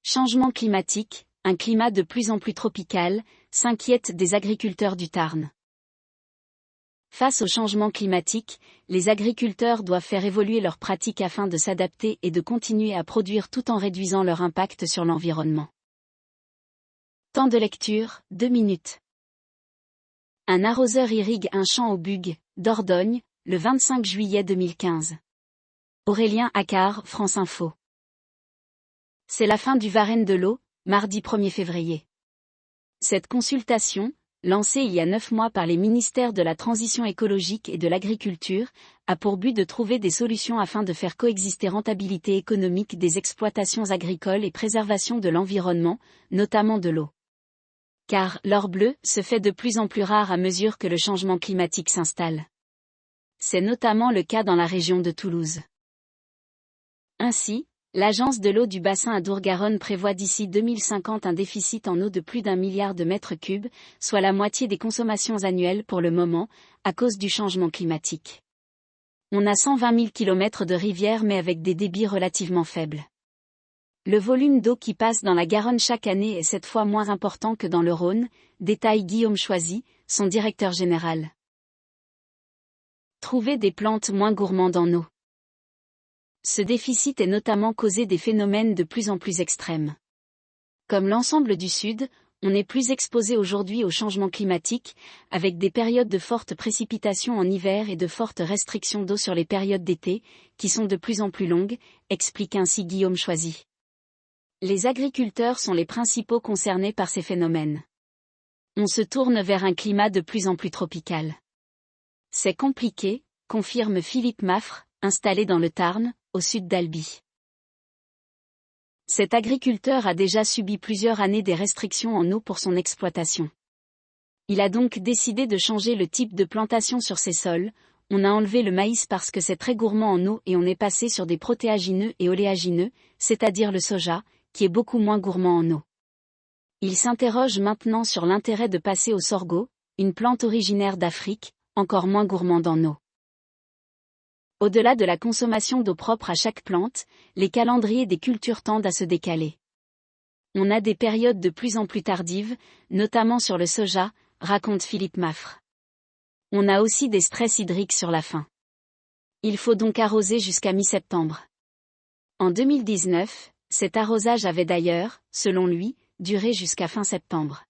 Changement climatique, un climat de plus en plus tropical, s'inquiètent des agriculteurs du Tarn. Face au changement climatique, les agriculteurs doivent faire évoluer leurs pratiques afin de s'adapter et de continuer à produire tout en réduisant leur impact sur l'environnement. Temps de lecture, 2 minutes. Un arroseur irrigue un champ au Bug, Dordogne, le 25 juillet 2015. Aurélien Accard, France Info. C'est la fin du Varenne de l'eau, mardi 1er février. Cette consultation, lancée il y a 9 mois par les ministères de la Transition écologique et de l'Agriculture, a pour but de trouver des solutions afin de faire coexister rentabilité économique des exploitations agricoles et préservation de l'environnement, notamment de l'eau. Car l'or bleu se fait de plus en plus rare à mesure que le changement climatique s'installe. C'est notamment le cas dans la région de Toulouse. Ainsi, l'Agence de l'eau du bassin Adour-Garonne prévoit d'ici 2050 un déficit en eau de plus d'1 milliard de mètres cubes, soit la moitié des consommations annuelles pour le moment, à cause du changement climatique. On a 120 000 km de rivières mais avec des débits relativement faibles. Le volume d'eau qui passe dans la Garonne chaque année est 7 fois moins important que dans le Rhône, détaille Guillaume Choisy, son directeur général. Trouver des plantes moins gourmandes en eau. Ce déficit est notamment causé des phénomènes de plus en plus extrêmes. Comme l'ensemble du Sud, on est plus exposé aujourd'hui au changement climatique, avec des périodes de fortes précipitations en hiver et de fortes restrictions d'eau sur les périodes d'été, qui sont de plus en plus longues, explique ainsi Guillaume Choisy. Les agriculteurs sont les principaux concernés par ces phénomènes. On se tourne vers un climat de plus en plus tropical. C'est compliqué, confirme Philippe Maffre, installé dans le Tarn, au sud d'Albi. Cet agriculteur a déjà subi plusieurs années des restrictions en eau pour son exploitation. Il a donc décidé de changer le type de plantation sur ses sols. On a enlevé le maïs parce que c'est très gourmand en eau et on est passé sur des protéagineux et oléagineux, c'est-à-dire le soja, qui est beaucoup moins gourmand en eau. Il s'interroge maintenant sur l'intérêt de passer au sorgho, une plante originaire d'Afrique, encore moins gourmande en eau. Au-delà de la consommation d'eau propre à chaque plante, les calendriers des cultures tendent à se décaler. On a des périodes de plus en plus tardives, notamment sur le soja, raconte Philippe Maffre. On a aussi des stress hydriques sur la fin. Il faut donc arroser jusqu'à mi-septembre. En 2019, cet arrosage avait d'ailleurs, selon lui, duré jusqu'à fin septembre.